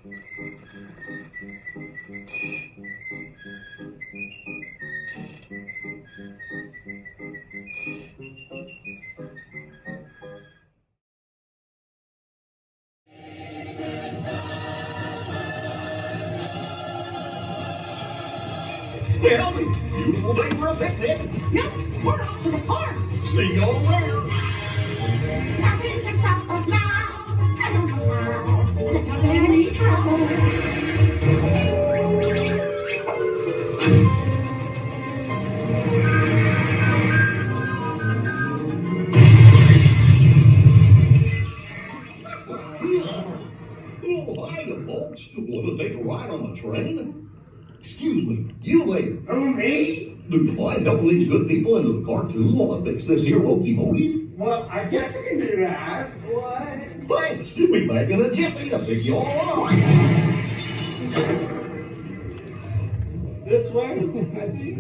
Well, beautiful day for a picnic. Yep, we're off to the park. See y'all there. Nothing can stop us now. I don't know how. Look at any trouble. Oh, hiya, folks. Want to take a ride on the train? Excuse me, you there. Who, me? Why double these good people into the cartoon while I fix this here locomotive? Well, I guess I can do that. What? Thanks. Be back in a jiffy to pick you all up. This way, I think.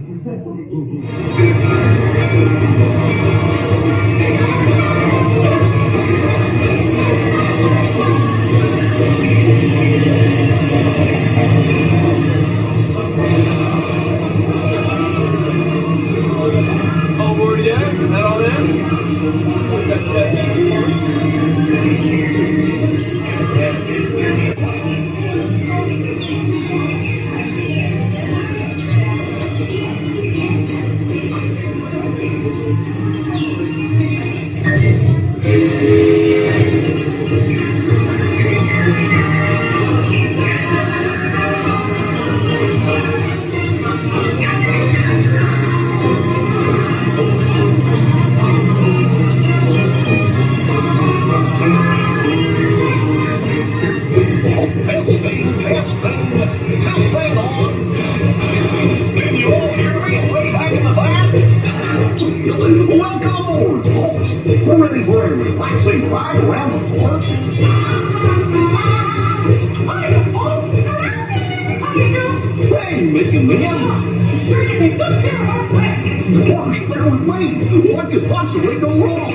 Is that all in? That's Welcome aboard, folks. We're ready for a relaxing ride around the park. Hey, Mickey and Minnie. Gosh, there we wait. What could possibly go wrong?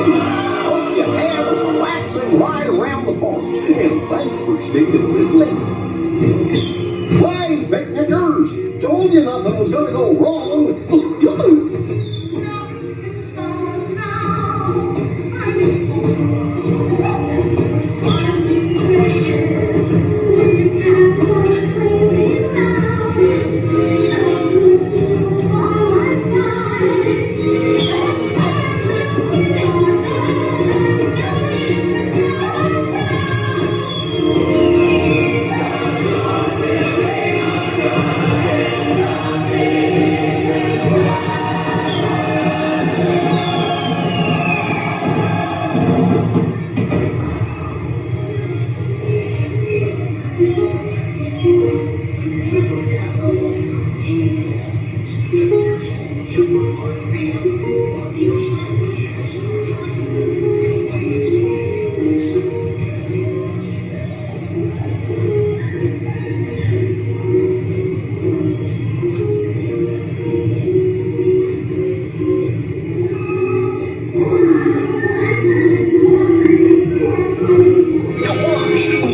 Hope you had a relaxing ride around the park, and thanks for sticking with me. Hey, picnickers! Told you nothing was gonna go wrong.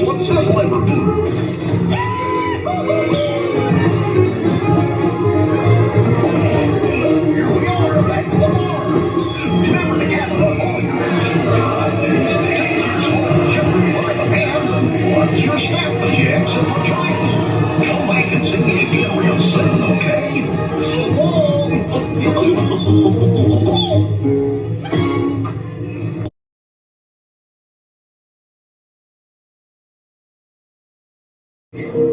What's this lever do? Here we are, back to the farm. Remember to gather up all your Watch your step as you exit the triangle. Come back and see me again real soon, okay? So long.